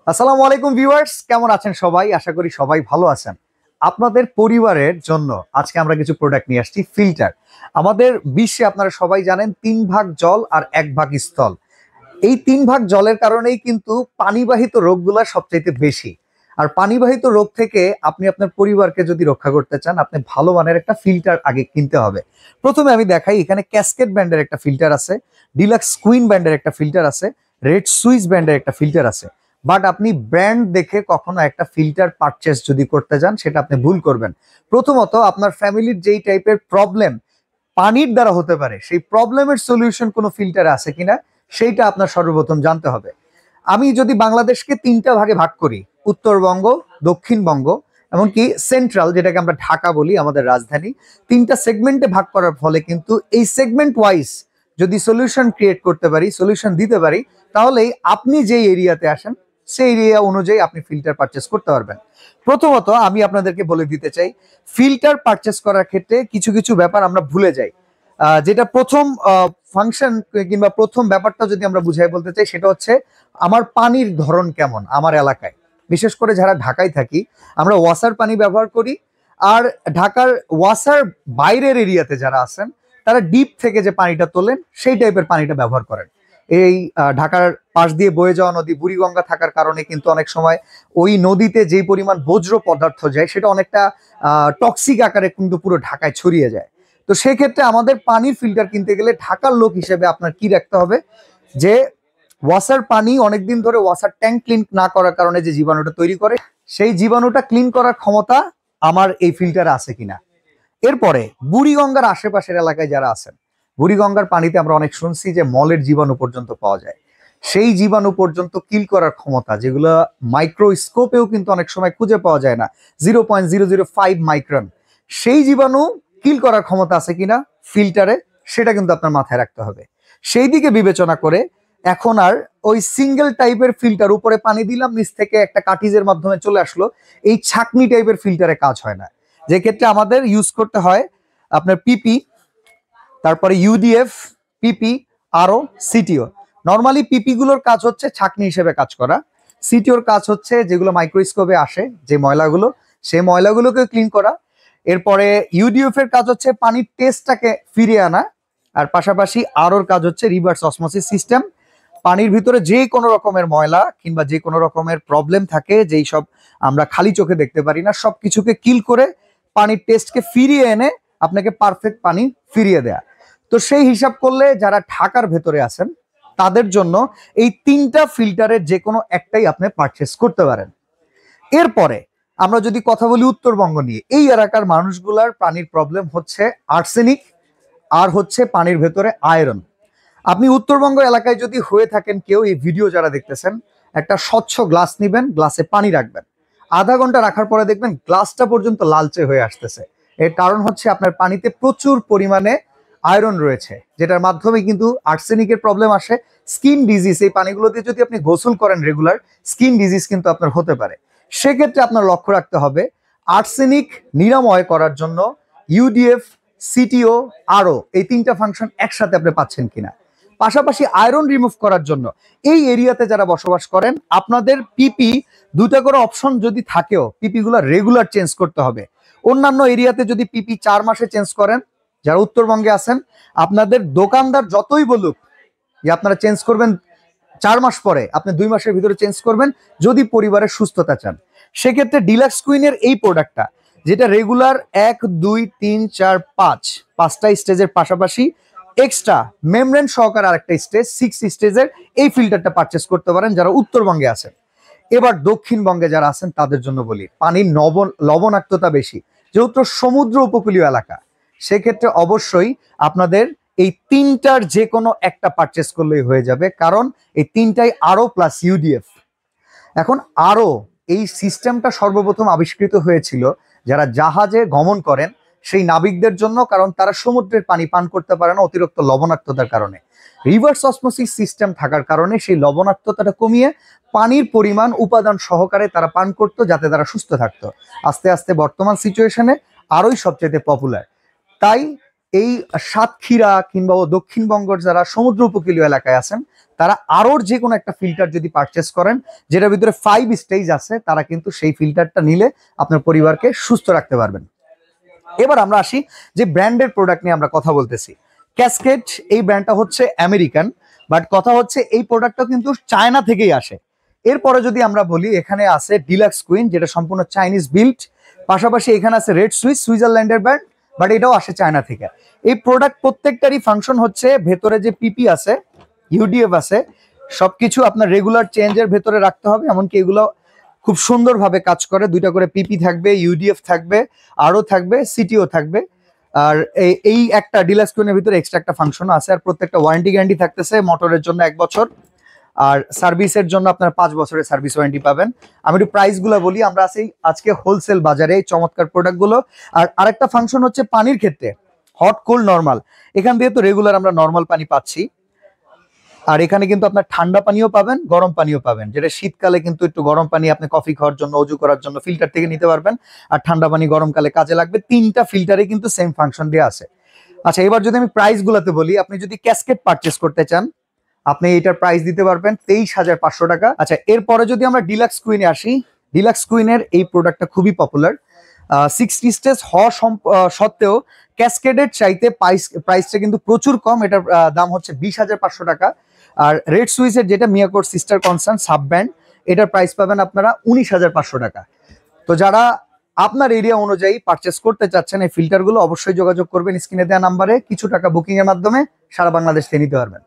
আসসালামু আলাইকুম ভিউয়ার্স, কেমন আছেন সবাই? আশা করি সবাই ভালো আছেন। আপনাদের পরিবারের জন্য আজকে আমরা কিছু প্রোডাক্ট নিয়ে আসছি। ফিল্টার। আমাদের বিশ্বে আপনারা সবাই জানেন ৩ ভাগ জল আর ১ ভাগ স্থল। এই ৩ ভাগ জলের কারণেই কিন্তু পানিবাহিত রোগগুলা সবচাইতে বেশি। আর পানিবাহিত রোগ থেকে আপনি আপনার পরিবারকে যদি রক্ষা করতে চান, আপনি ভালো মানের একটা ফিল্টার আগে কিনতে হবে। প্রথমে আমি দেখাই, এখানে ক্যাসকেড ব্র্যান্ডের একটা ফিল্টার আছে, ডিলাক্স কুইন ব্র্যান্ডের একটা ফিল্টার আছে, রেড সুইস ব্র্যান্ডের একটা ফিল্টার আছে। বাট আপনি ব্র্যান্ড দেখে কখনো একটা ফিল্টার পারচেস যদি করতে যান, সেটা আপনি ভুল করবেন। প্রথমত, আপনার ফ্যামিলির যেই টাইপের প্রবলেম পানির দ্বারা হতে পারে, সেই প্রবলেমের সলিউশন কোনো ফিল্টারে আছে কিনা সেইটা আপনার সর্বপ্রথম জানতে হবে। আমি যদি বাংলাদেশকে ৩টা ভাগে ভাগ করি, উত্তরবঙ্গ, দক্ষিণবঙ্গ, এমনকি সেন্ট্রাল যেটাকে আমরা ঢাকা বলি, আমাদের রাজধানী, ৩টা সেগমেন্টে ভাগ করার ফলে কিন্তু এই সেগমেন্ট ওয়াইজ যদি সলিউশন ক্রিয়েট করতে পারি, সলিউশন দিতে পারি, তাহলেই আপনি যেই এরিয়াতে আসেন সেই এরিয়া অনুযায়ী আপনি ফিল্টার পারচেস করতে পারবেন। প্রথমত আমি আপনাদেরকে বলে দিতে চাই, ফিল্টার পারচেস করার ক্ষেত্রে কিছু কিছু ব্যাপার আমরা ভুলে যাই। যেটা প্রথম ফাংশন কিংবা প্রথম ব্যাপারটা যদি আমরা বুঝাই বলতে চাই, সেটা হচ্ছে আমার পানির ধরন কেমন। আমার এলাকায়, বিশেষ করে যারা ঢাকায় থাকি, আমরা ওয়াসার পানি ব্যবহার করি। আর ঢাকার ওয়াসার বাইরের এরিয়াতে যারা আছেন, তারা ডিপ থেকে যে পানিটা তোলেন সেই টাইপের পানিটা ব্যবহার করেন। এই ঢাকার পাশ দিয়ে বয়ে যাওয়া নদী বুড়িগঙ্গা থাকার কারণে কিন্তু অনেক সময় ওই নদীতে যেই পরিমাণ বজ্র পদার্থ যায়, সেটা অনেকটা টক্সিক আকারে কিন্তু পুরো ঢাকায় ছড়িয়ে যায়। তো সেক্ষেত্রে আমাদের পানির ফিল্টার কিনতে গেলে ঢাকার লোক হিসেবে আপনার কি রাখতে হবে, যে ওয়াসার পানি অনেকদিন ধরে ওয়াসার ট্যাঙ্ক ক্লিন না করার কারণে যে জীবাণুটা তৈরি করে, সেই জীবাণুটা ক্লিন করার ক্ষমতা আমার এই ফিল্টারে আছে কিনা। এরপরে বুড়িগঙ্গার আশেপাশের এলাকায় যারা আছেন, বুড়িগঙ্গার পানিতে আমরা অনেক শুনছি যে মলের জীবাণু পর্যন্ত পাওয়া যায়। সেই জীবাণু পর্যন্ত কিল করার ক্ষমতা, যেগুলো মাইক্রোস্কোপেও কিন্তু অনেক সময় খুঁজে পাওয়া যায় না, 0.005 মাইক্রন, সেই জীবাণু কিল করার ক্ষমতা আছে কিনা ফিল্টারে, সেটা কিন্তু আপনার মাথায় রাখতে হবে। সেই দিকে বিবেচনা করে এখন আর ওই সিঙ্গেল টাইপের ফিল্টার, উপরে পানি দিলাম, নিচ থেকে একটা কাটিজের মাধ্যমে চলে আসলো, এই ছাকনি টাইপের ফিল্টারে কাজ হয় না। যে ক্ষেত্রে আমাদের ইউজ করতে হয় আপনার পিপি, তারপরে ইউডিএফ, পিপি, আরও সিটিও। নর্মালি পিপি গুলোর কাজ হচ্ছে ছাকনি হিসেবে কাজ করা, সিটিওর কাজ হচ্ছে যেগুলো মাইক্রোস্কোপে আসে যে ময়লাগুলো, সেই ময়লাগুলোকে ক্লিন করা। এরপরে ইউডিএফ এর কাজ হচ্ছে পানির টেস্টটাকে ফিরিয়ে আনা। আর পাশাপাশি আরওর কাজ হচ্ছে রিভার্স অসমোসিস সিস্টেম। পানির ভিতরে যে কোনো রকমের ময়লা কিংবা যে কোনো রকমের প্রবলেম থাকে, যেই সব আমরা খালি চোখে দেখতে পারি না, সব কিছুকে কিল করে পানির টেস্টকে ফিরিয়ে এনে আপনাকে পারফেক্ট পানি ফিরিয়ে দেয়া। তো সেই হিসাব করলে যারা ঢাকার ভেতরে আছেন, তাদের জন্য এই 3টা ফিল্টারের যে কোনো একটাই আপনি পারচেস করতে পারেন। এরপরে আমরা যদি কথা বলি উত্তরবঙ্গ নিয়ে, এই এলাকার মানুষগুলার পানির প্রবলেম হচ্ছে আর্সেনিক, আর হচ্ছে পানির ভেতরে আয়রন। আপনি উত্তরবঙ্গ এলাকায় যদি হয়ে থাকেন কেউ, এই ভিডিও যারা দেখতেছেন, একটা স্বচ্ছ গ্লাস নিবেন, গ্লাসে পানি রাখবেন, আধা ঘন্টা রাখার পরে দেখবেন গ্লাসটা পর্যন্ত লালচে হয়ে আসতেছে। এর কারণ হচ্ছে আপনার পানিতে প্রচুর পরিমাণে আয়রন রয়েছে, যেটার মাধ্যমে কিন্তু আর্সেনিকের প্রবলেম আসে। স্কিন ডিজিজ, এই পানিগুলোতে যদি আপনি গোসল করেন রেগুলার, স্কিন ডিজিজ কিন্তু আপনার হতে পারে। সেক্ষেত্রে আপনার লক্ষ্য রাখতে হবে আর্সেনিক নিরাময় করার জন্য ইউডিএফ, সিটিও, আরও, এই 3টা ফাংশন একসাথে আপনি পাচ্ছেন কিনা। পাশাপাশি আয়রন রিমুভ করার জন্য এই এরিয়াতে যারা বসবাস করেন, আপনাদের পিপি 2টা করে অপশন যদি থাকেও, পিপি গুলো রেগুলার চেঞ্জ করতে হবে। অন্যান্য এরিয়াতে যদি পিপি 4 মাসে চেঞ্জ করেন, যারা উত্তরবঙ্গে আছেন, আপনাদের দোকানদার যতই বলুক যে আপনারা চেঞ্জ করবেন 4 মাস পরে, আপনি 2 মাসের ভিতরে চেঞ্জ করবেন যদি পরিবারের সুস্থতা চান। সেক্ষেত্রে ডিলাক্স কুইনের এই প্রোডাক্টটা, যেটা রেগুলার 1, 2, 3, 4, 5টা স্টেজের পাশাপাশি এক্সট্রা মেমব্রেন সহকারে আরেকটা স্টেজ, 6 স্টেজের, এই ফিল্টারটা পারচেস করতে পারেন যারা উত্তরবঙ্গে আছেন। এবার দক্ষিণবঙ্গে যারা আছেন তাদের জন্য বলি, পানির লবণাক্ততা বেশি, যেহেতু সমুদ্র উপকূলীয় এলাকা, সেক্ষেত্রে অবশ্যই আপনাদের এই 3টার যে কোনো একটা পারচেস করলেই হয়ে যাবে, কারণ এই 3টাই আরও প্লাস ইউডিএফ। এখন আরও এই সিস্টেমটা সর্বপ্রথম আবিষ্কৃত হয়েছিল যারা জাহাজে গমন করেন সেই নাবিকদের জন্য, কারণ তারা সমুদ্রের পানি পান করতে পারে না অতিরিক্ত লবণাক্ততার কারণে। রিভার্স অসমোসিস সিস্টেম থাকার কারণে সেই লবণাক্ততাটা কমিয়ে পানির পরিমাণ উপাদান সহকারে তারা পান করতো, যাতে তারা সুস্থ থাকতো। আস্তে আস্তে বর্তমান সিচুয়েশনে আরোই সবচেয়ে পপুলার। তাই এই সাতক্ষীরা কিংবা দক্ষিণবঙ্গের যারা সমুদ্র উপকূলীয় এলাকায় আছেন তারা আরোর যে কোনো একটা ফিল্টার যদি পারচেস করেন যেটার ভিতরে 5 স্টেজ আছে, তারা কিন্তু সেই ফিল্টারটা নিলে আপনার পরিবারকে সুস্থ রাখতে পারবেন। এবার আমরা আসি যে ব্র্যান্ডের প্রোডাক্ট নিয়ে আমরা কথা বলতেছি। ক্যাসকেড এই ব্র্যান্ডটা হচ্ছে আমেরিকান, বাট কথা হচ্ছে এই প্রোডাক্টটা কিন্তু চায়না থেকেই আসে। এরপরে যদি আমরা বলি, এখানে আছে ডিলাক্স কুইন যেটা সম্পূর্ণ চাইনিজ বিল্ড, পাশাপাশি এখানে আছে রেড সুইস সুইজারল্যান্ডের ব্র্যান্ড, বাট এটাও আসে চায়না থেকে। এই প্রোডাক্ট প্রত্যেকটারই ফাংশন হচ্ছে ভেতরে যে পিপি আছে, ইউডিএফ আছে, সবকিছু আপনার রেগুলার চেঞ্জের ভেতরে রাখতে হবে। এমনকি এগুলো খুব সুন্দরভাবে কাজ করে, দুইটা করে পিপি থাকবে, ইউডিএফ থাকবে, আরও থাকবে, সিটিও থাকবে। আর এই একটা ডিলাক্স কুইনের ভিতরে এক্সট্রা একটা ফাংশন আছে। আর প্রত্যেকটা ওয়ারেন্টি গ্যারান্টি থাকতেছে, মোটরের জন্য 1 বছর, আর সার্ভিসের জন্য আপনারা 5 বছরের সার্ভিস ওয়ারেন্টি পাবেন। আমি একটু প্রাইসগুলো বলি, আমরা আছি আজকে হোলসেল বাজারে এই চমৎকার প্রোডাক্টগুলো। আর আরেকটা ফাংশন হচ্ছে পানির ক্ষেত্রে হট কোল্ড নর্মাল, এখান দিয়ে তো রেগুলার আমরা নর্মাল পানি পাচ্ছি, আর এখানে কিন্তু আপনার ঠান্ডা পানিও পাবেন, গরম পানিও পাবেন, যেটা শীতকালে কিন্তু একটু গরম পানি আপনি কফি খাওয়ার জন্য, অজু করার জন্য ফিল্টার থেকে নিতে পারবেন, আর ঠান্ডা পানি গরমকালে কাজে লাগবে। 3টা ফিল্টারে কিন্তু সেম ফাংশন দিয়ে আছে। আচ্ছা, এবার যদি আমি প্রাইস গুলাতে বলি, আপনি যদি ক্যাসকেড পারচেস করতে চান আপনি এটার প্রাইস দিতে পারবেন 23,500 টাকা। আচ্ছা, এরপরে যদি আমরা ডিলাক্স কুইনে আসি, ডিলাক্স কুইনের এই প্রোডাক্টটা খুবই পপুলার। 60 স্টেজ হওয়া সত্ত্বেও ক্যাসকেডের চাইতে প্রাইসটা কিন্তু প্রচুর কম। এটার দাম হচ্ছে 20,500 টাকা। আর রেড সুইসের যেটা মিয়াকোর সিস্টার কনসার্ন সাব ব্র্যান্ড, এটার প্রাইস পাবেন আপনারা 19,500 টাকা। তো যারা আপনার এরিয়া অনুযায়ী পারচেস করতে চাচ্ছেন এই ফিল্টারগুলো, অবশ্যই যোগাযোগ করবেন স্ক্রিনে দেওয়া নাম্বারে। কিছু টাকা বুকিং এর মাধ্যমে সারা বাংলাদেশ থেকে নিতে পারবেন।